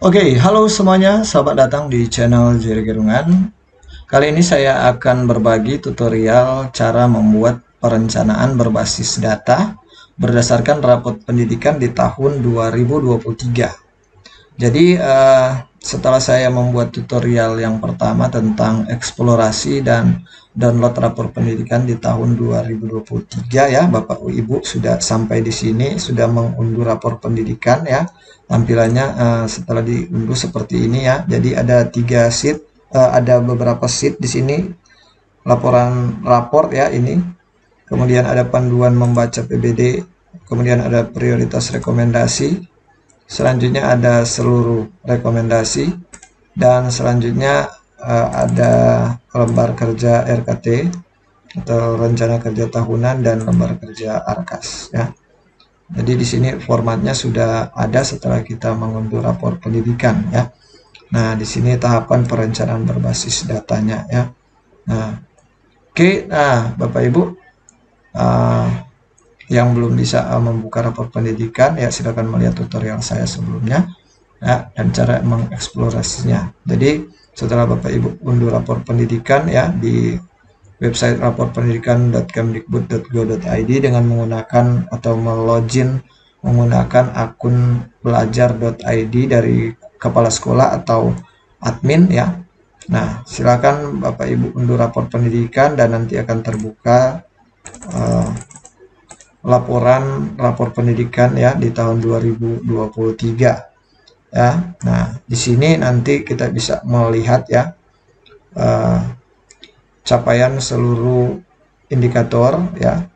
Oke, halo semuanya, selamat datang di channel Jerry Gerungan. Kali ini saya akan berbagi tutorial cara membuat perencanaan berbasis data berdasarkan rapot pendidikan di tahun 2023. Jadi setelah saya membuat tutorial yang pertama tentang eksplorasi dan download rapor pendidikan di tahun 2023 ya, Bapak Ibu sudah sampai di sini, sudah mengunduh rapor pendidikan ya. Tampilannya setelah diunduh seperti ini ya. Jadi ada 3 sheet, ada beberapa sheet di sini, laporan rapor ya ini. Kemudian ada panduan membaca PBD, kemudian ada prioritas rekomendasi. Selanjutnya ada seluruh rekomendasi dan selanjutnya ada lembar kerja RKT atau rencana kerja tahunan dan lembar kerja ARKAS ya. Jadi di sini formatnya sudah ada setelah kita mengunduh rapor pendidikan ya. Nah, di sini tahapan perencanaan berbasis datanya ya. Nah, oke, nah Bapak Ibu uh, yang belum bisa membuka rapor pendidikan ya silakan melihat tutorial saya sebelumnya ya, dan cara mengeksplorasinya. Jadi setelah Bapak Ibu unduh rapor pendidikan ya di website raporpendidikan.kemdikbud.go.id dengan menggunakan atau melogin menggunakan akun belajar.id dari kepala sekolah atau admin ya. Nah, silakan Bapak Ibu unduh rapor pendidikan dan nanti akan terbuka uh, laporan rapor pendidikan ya di tahun 2023 ya. Nah, di sini nanti kita bisa melihat ya capaian seluruh indikator ya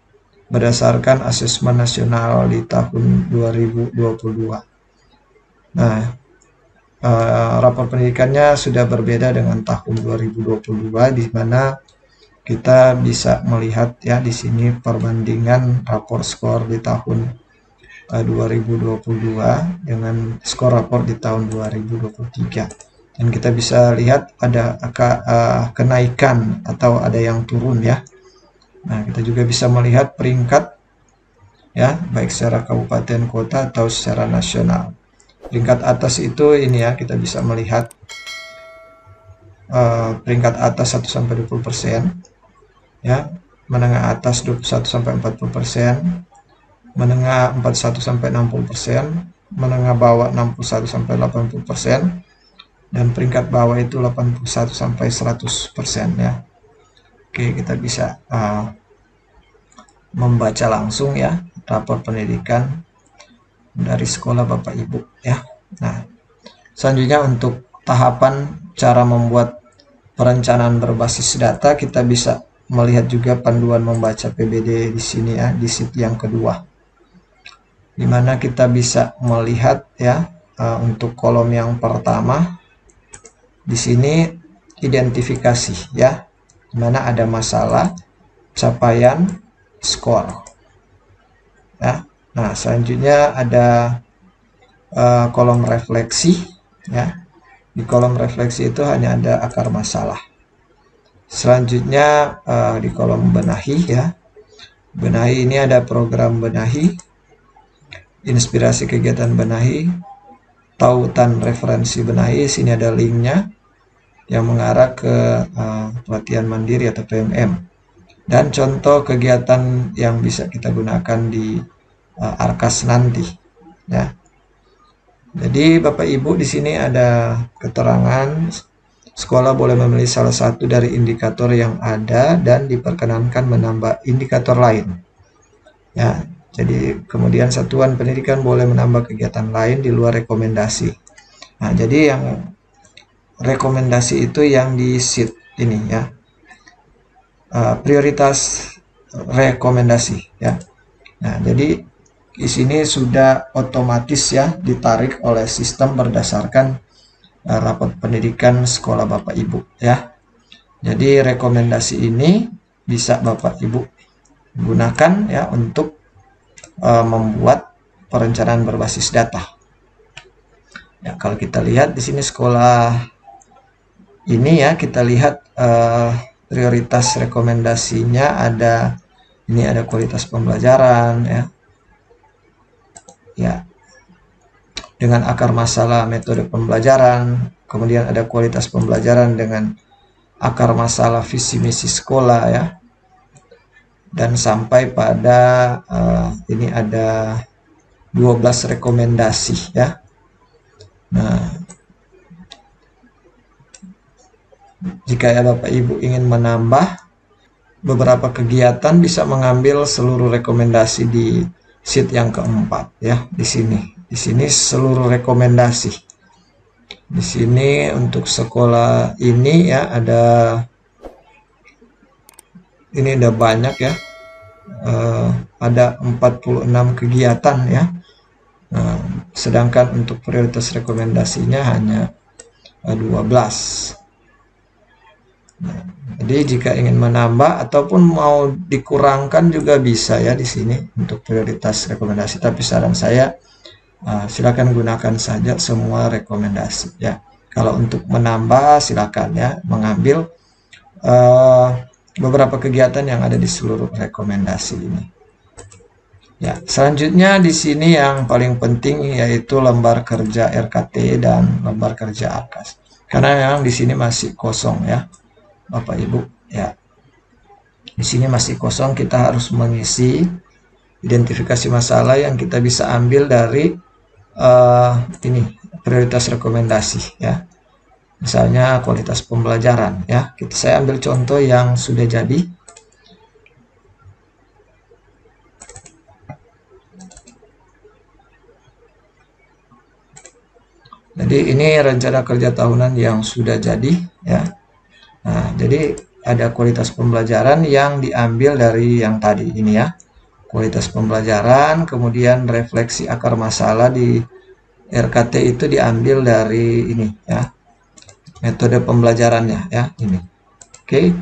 berdasarkan asesmen nasional di tahun 2022. Nah, rapor pendidikannya sudah berbeda dengan tahun 2022 di mana kita bisa melihat ya di sini perbandingan rapor skor di tahun 2022 dengan skor rapor di tahun 2023. Dan kita bisa lihat ada kenaikan atau ada yang turun ya. Nah, kita juga bisa melihat peringkat ya, baik secara kabupaten kota atau secara nasional. Peringkat atas itu ini ya, kita bisa melihat peringkat atas 1 sampai 20% ya, menengah atas 21 sampai 40%, menengah 41 sampai 60%, menengah bawah 61 sampai 80%, dan peringkat bawah itu 81 sampai 100% ya. Oke, kita bisa membaca langsung ya rapor pendidikan dari sekolah Bapak Ibu ya. Nah, selanjutnya untuk tahapan cara membuat perencanaan berbasis data, kita bisa melihat juga panduan membaca PBD di sini ya, di sheet yang kedua. Di mana kita bisa melihat ya untuk kolom yang pertama di sini identifikasi ya, di mana ada masalah, capaian, skor. Ya. Nah, selanjutnya ada kolom refleksi ya. Di kolom refleksi itu hanya ada akar masalah. Selanjutnya di kolom benahi ya. Benahi ini ada program benahi, inspirasi kegiatan benahi, tautan referensi benahi. Sini ada linknya yang mengarah ke pelatihan mandiri atau PMM. Dan contoh kegiatan yang bisa kita gunakan di ARKAS nanti ya. Jadi Bapak Ibu di sini ada keterangan sekolah boleh memilih salah satu dari indikator yang ada dan diperkenankan menambah indikator lain. Ya, jadi kemudian satuan pendidikan boleh menambah kegiatan lain di luar rekomendasi. Nah, jadi yang rekomendasi itu yang di sheet ini ya. Prioritas rekomendasi ya. Nah, jadi di sini sudah otomatis ya ditarik oleh sistem berdasarkan rapot pendidikan sekolah Bapak Ibu ya. Jadi rekomendasi ini bisa Bapak Ibu gunakan ya untuk membuat perencanaan berbasis data. Ya, kalau kita lihat di sini sekolah ini ya, kita lihat prioritas rekomendasinya ada ini, ada kualitas pembelajaran ya. Ya. dengan akar masalah metode pembelajaran, kemudian ada kualitas pembelajaran dengan akar masalah visi misi sekolah ya, dan sampai pada ini ada 12 rekomendasi ya. Nah, jika ya Bapak Ibu ingin menambah beberapa kegiatan, bisa mengambil seluruh rekomendasi di sheet yang keempat ya, di sini. Di sini seluruh rekomendasi. Di sini untuk sekolah ini ya ini ada banyak ya. Ada 46 kegiatan ya. Sedangkan untuk prioritas rekomendasinya hanya 12. Jadi jika ingin menambah ataupun mau dikurangkan juga bisa ya di sini untuk prioritas rekomendasi. Tapi saran saya silakan gunakan saja semua rekomendasi ya. Kalau untuk menambah silakan ya mengambil beberapa kegiatan yang ada di seluruh rekomendasi ini. Ya, selanjutnya di sini yang paling penting yaitu lembar kerja RKT dan lembar kerja ARKAS. Karena memang di sini masih kosong ya, Bapak Ibu ya. Di sini masih kosong, kita harus mengisi identifikasi masalah yang kita bisa ambil dari ini prioritas rekomendasi ya. Misalnya kualitas pembelajaran ya. Saya ambil contoh yang sudah jadi. Jadi ini rencana kerja tahunan yang sudah jadi ya. Nah, jadi ada kualitas pembelajaran yang diambil dari yang tadi ini ya. Kualitas pembelajaran, kemudian refleksi akar masalah di RKT itu diambil dari ini ya. Metode pembelajarannya ya, ini. Oke.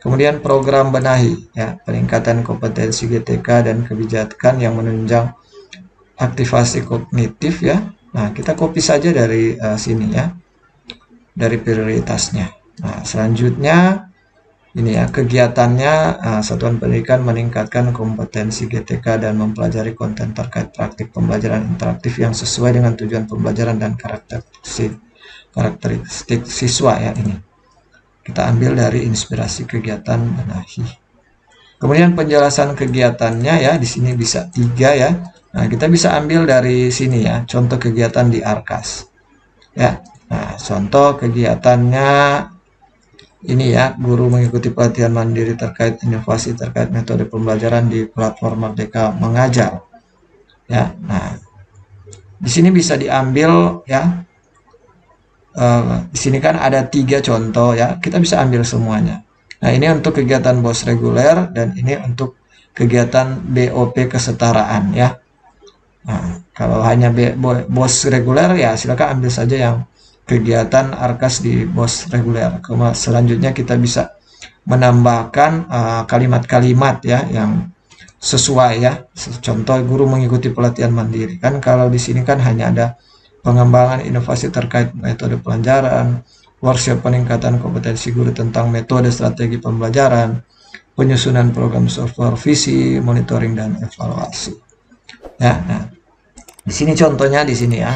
Kemudian program benahi ya, peningkatan kompetensi GTK dan kebijakan yang menunjang aktivasi kognitif ya. Nah, kita copy saja dari sini ya, dari prioritasnya. Nah, selanjutnya ini ya, kegiatannya satuan pendidikan meningkatkan kompetensi GTK dan mempelajari konten terkait praktik pembelajaran interaktif yang sesuai dengan tujuan pembelajaran dan karakteristik siswa ya ini. Kita ambil dari inspirasi kegiatan benahi. Kemudian penjelasan kegiatannya ya, di sini bisa 3 ya. Nah, kita bisa ambil dari sini ya, contoh kegiatan di ARKAS. Ya. Nah, contoh kegiatannya ini ya, guru mengikuti pelatihan mandiri terkait inovasi terkait metode pembelajaran di platform Merdeka Mengajar. Ya. Nah, di sini bisa diambil ya. Di sini kan ada 3 contoh ya, kita bisa ambil semuanya. Nah, ini untuk kegiatan BOS reguler dan ini untuk kegiatan BOP kesetaraan ya. Nah, kalau hanya BOS reguler ya silakan ambil saja yang kegiatan ARKAS di BOS reguler. Selanjutnya kita bisa menambahkan kalimat-kalimat ya yang sesuai ya. Contoh guru mengikuti pelatihan mandiri. Kan kalau di sini kan hanya ada pengembangan inovasi terkait metode pelajaran, workshop peningkatan kompetensi guru tentang metode strategi pembelajaran, penyusunan program supervisi, monitoring dan evaluasi. Ya, nah, di sini contohnya di sini ya.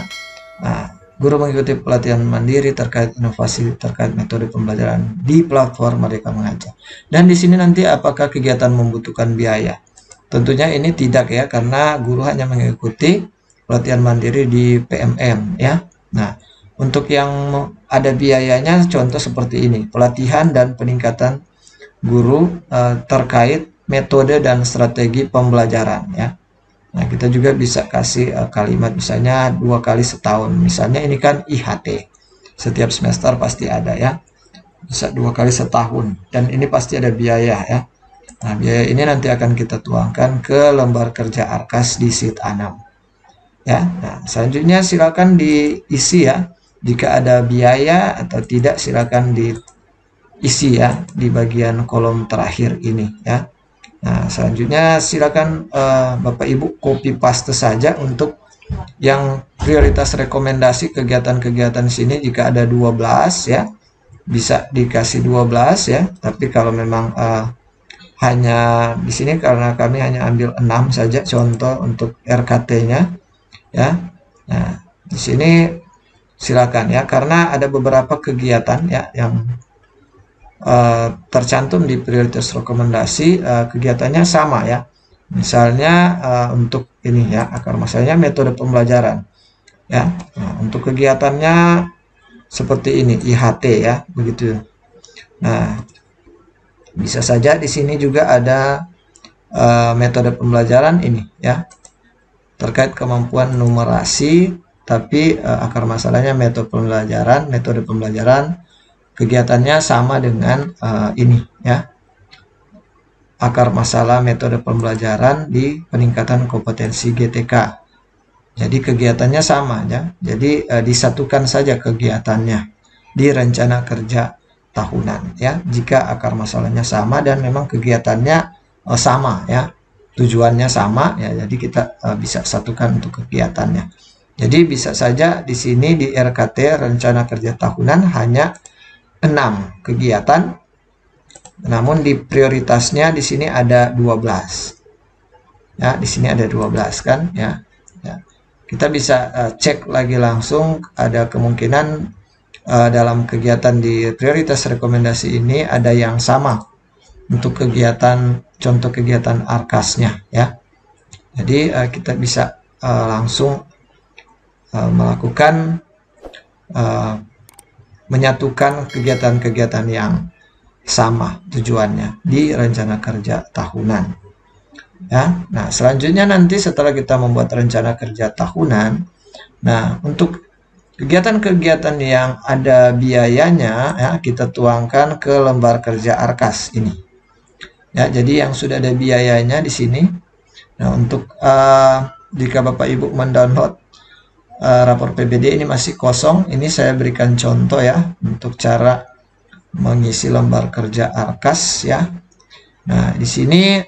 Nah, guru mengikuti pelatihan mandiri terkait inovasi terkait metode pembelajaran di platform Merdeka Mengajar. Dan di sini nanti apakah kegiatan membutuhkan biaya? Tentunya ini tidak ya, karena guru hanya mengikuti pelatihan mandiri di PMM ya. Nah, untuk yang ada biayanya contoh seperti ini, pelatihan dan peningkatan guru terkait metode dan strategi pembelajaran ya. Nah, kita juga bisa kasih kalimat misalnya 2 kali setahun. Misalnya ini kan IHT. Setiap semester pasti ada ya. Bisa 2 kali setahun. Dan ini pasti ada biaya ya. Nah, biaya ini nanti akan kita tuangkan ke lembar kerja ARKAS di sheet 6. Ya. Nah, selanjutnya silakan diisi ya. Jika ada biaya atau tidak silakan diisi ya di bagian kolom terakhir ini ya. Nah, selanjutnya silakan Bapak Ibu copy paste saja untuk yang prioritas rekomendasi kegiatan-kegiatan sini. Jika ada 12 ya, bisa dikasih 12 ya. Tapi kalau memang hanya di sini karena kami hanya ambil 6 saja contoh untuk RKT-nya ya. Nah, Di sini silakan ya, karena ada beberapa kegiatan ya yang tercantum di prioritas rekomendasi, kegiatannya sama ya. Misalnya untuk ini ya, akar masalahnya metode pembelajaran ya. Nah, untuk kegiatannya seperti ini, IHT ya, begitu. Nah, bisa saja di sini juga ada metode pembelajaran ini ya, terkait kemampuan numerasi, tapi akar masalahnya metode pembelajaran, kegiatannya sama dengan ini ya, akar masalah metode pembelajaran di peningkatan kompetensi GTK. Jadi kegiatannya sama ya, jadi disatukan saja kegiatannya di rencana kerja tahunan ya, jika akar masalahnya sama dan memang kegiatannya sama ya, tujuannya sama ya, jadi kita bisa satukan untuk kegiatannya. Jadi bisa saja di sini di RKT rencana kerja tahunan hanya 6 kegiatan, namun di prioritasnya di sini ada 12 ya, di sini ada 12 kan ya, ya. Kita bisa cek lagi langsung, ada kemungkinan dalam kegiatan di prioritas rekomendasi ini ada yang sama untuk kegiatan, contoh kegiatan arkasnya ya. Jadi kita bisa langsung melakukan menyatukan kegiatan-kegiatan yang sama tujuannya di rencana kerja tahunan ya. Nah, selanjutnya nanti setelah kita membuat rencana kerja tahunan, nah untuk kegiatan-kegiatan yang ada biayanya ya, kita tuangkan ke lembar kerja arkas ini ya. Jadi yang sudah ada biayanya di sini. Nah, untuk jika Bapak Ibu mendownload rapor PBD ini masih kosong, ini saya berikan contoh ya untuk cara mengisi lembar kerja arkas ya. Nah, di sini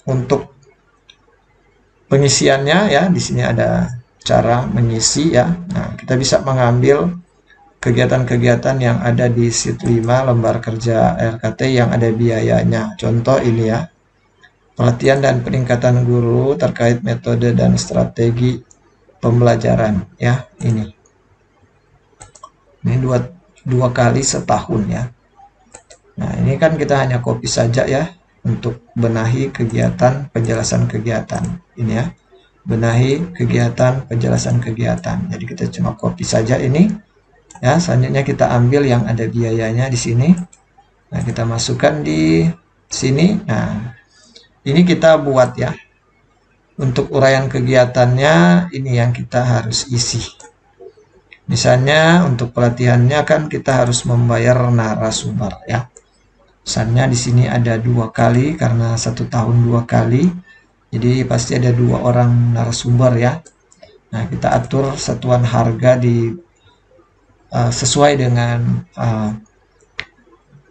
untuk pengisiannya ya, di sini ada cara mengisi ya. Nah, kita bisa mengambil kegiatan-kegiatan yang ada di sheet 5 lembar kerja RKT yang ada biayanya. Contoh ini ya, pelatihan dan peningkatan guru terkait metode dan strategi pembelajaran ya, ini dua kali setahun ya. Nah, ini kan kita hanya copy saja ya untuk benahi kegiatan, penjelasan kegiatan ini ya, benahi kegiatan, penjelasan kegiatan. Jadi kita cuma copy saja ini ya. Selanjutnya kita ambil yang ada biayanya di sini. Nah, kita masukkan di sini. Nah, ini kita buat ya. Untuk uraian kegiatannya ini yang kita harus isi. Misalnya untuk pelatihannya kan kita harus membayar narasumber ya. Misalnya di sini ada 2 kali karena 1 tahun 2 kali. Jadi pasti ada 2 orang narasumber ya. Nah, kita atur satuan harga di sesuai dengan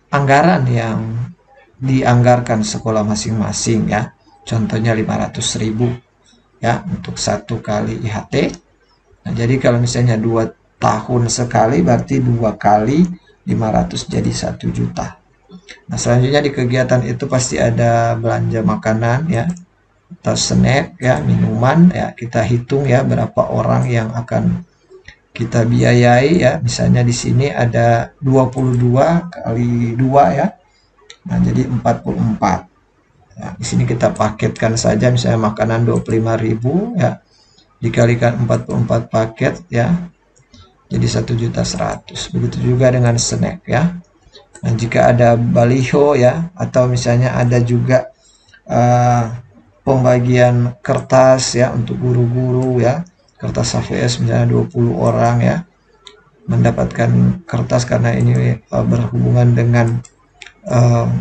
anggaran yang dianggarkan sekolah masing-masing ya. Contohnya 500.000 ya untuk 1 kali IHT. Nah, jadi kalau misalnya 2 tahun sekali berarti 2 kali 500 jadi 1 juta. Nah, selanjutnya di kegiatan itu pasti ada belanja makanan ya, atau snack ya, minuman ya. Kita hitung ya berapa orang yang akan kita biayai ya. Misalnya di sini ada 22 kali 2 ya. Nah, jadi 44. Nah, di sini kita paketkan saja, misalnya makanan 25.000 ya, dikalikan 44 paket ya, jadi 1.100.000. Begitu juga dengan snack ya. Nah, jika ada baliho ya, atau misalnya ada juga pembagian kertas ya untuk guru-guru ya, kertas HVS misalnya 20 orang ya, mendapatkan kertas karena ini berhubungan dengan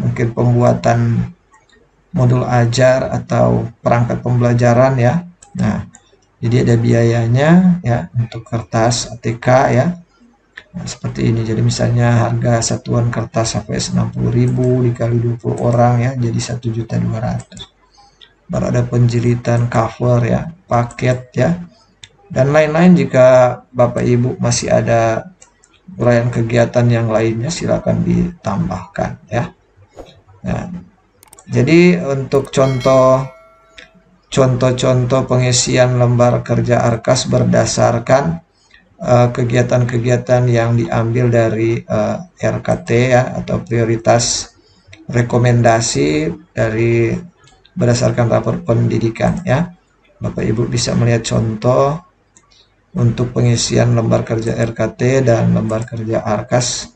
mungkin pembuatan modul ajar atau perangkat pembelajaran ya. Nah, jadi ada biayanya ya untuk kertas ATK ya. Nah, seperti ini. Jadi misalnya harga satuan kertas HVS 60.000 dikali 20 orang ya, jadi 1.200.000. Baru ada penjilitan cover ya, paket ya, dan lain-lain. Jika Bapak Ibu masih ada uraian kegiatan yang lainnya, silakan ditambahkan ya. Nah, jadi untuk contoh-contoh pengisian lembar kerja arkas berdasarkan kegiatan-kegiatan yang diambil dari RKT ya, atau prioritas rekomendasi dari berdasarkan rapor pendidikan ya. Bapak Ibu bisa melihat contoh untuk pengisian lembar kerja RKT dan lembar kerja ARKAS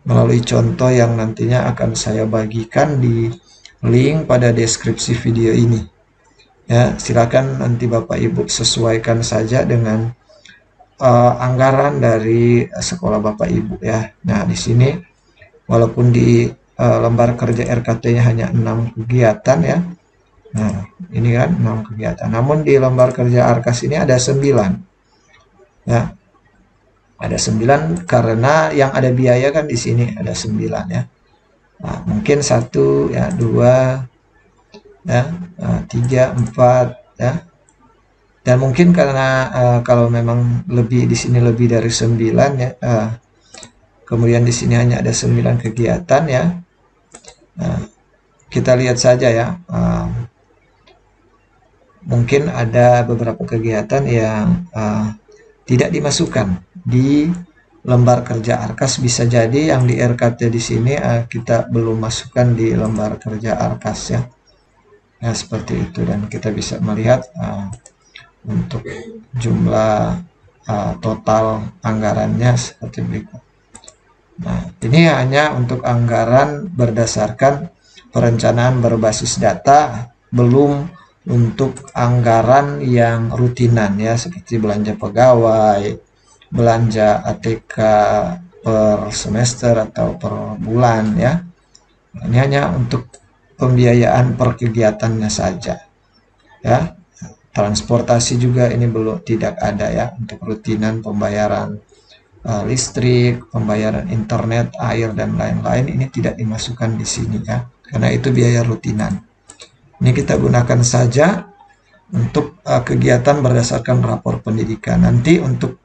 melalui contoh yang nantinya akan saya bagikan di link pada deskripsi video ini. Ya, silakan nanti Bapak Ibu sesuaikan saja dengan anggaran dari sekolah Bapak Ibu ya. Nah, di sini walaupun di lembar kerja RKT-nya hanya 6 kegiatan ya. Nah, ini kan 6 kegiatan. Namun di lembar kerja ARKAS ini ada 9. Ya. Ada 9 karena yang ada biaya kan di sini ada 9 ya. Nah, mungkin 1 ya, 2 ya, 3, 4 ya. Dan mungkin karena kalau memang lebih di sini lebih dari 9 ya. Kemudian di sini hanya ada 9 kegiatan ya. Kita lihat saja ya. Mungkin ada beberapa kegiatan yang tidak dimasukkan di lembar kerja ARKAS. Bisa jadi yang di RKT di sini kita belum masukkan di lembar kerja ARKAS ya. Nah, seperti itu, dan kita bisa melihat untuk jumlah total anggarannya seperti berikut. Nah, ini hanya untuk anggaran berdasarkan perencanaan berbasis data, belum untuk anggaran yang rutinan ya, seperti belanja pegawai, belanja ATK per semester atau per bulan ya. Ini hanya untuk pembiayaan per kegiatannya saja ya. Transportasi juga ini belum, tidak ada ya, untuk rutinan pembayaran listrik, pembayaran internet, air dan lain-lain ini tidak dimasukkan di sini ya, karena itu biaya rutinan. Ini kita gunakan saja untuk kegiatan berdasarkan rapor pendidikan. Nanti untuk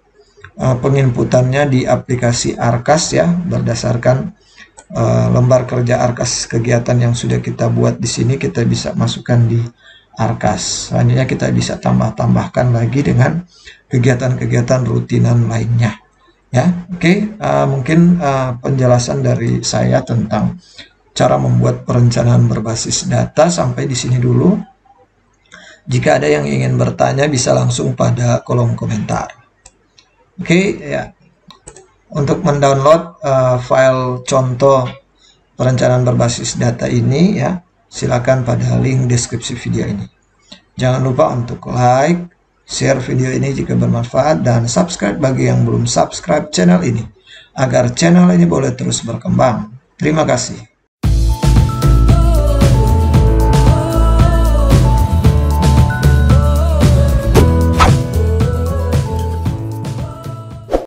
penginputannya di aplikasi ARKAS ya, berdasarkan lembar kerja ARKAS kegiatan yang sudah kita buat di sini, kita bisa masukkan di ARKAS. Selanjutnya kita bisa tambahkan lagi dengan kegiatan-kegiatan rutinan lainnya. Ya, oke. Mungkin penjelasan dari saya tentang cara membuat perencanaan berbasis data sampai di sini dulu. Jika ada yang ingin bertanya bisa langsung pada kolom komentar. Oke, ya. Untuk mendownload file contoh perencanaan berbasis data ini ya, silakan pada link deskripsi video ini. Jangan lupa untuk like, share video ini jika bermanfaat, dan subscribe bagi yang belum subscribe channel ini agar channel ini boleh terus berkembang. Terima kasih.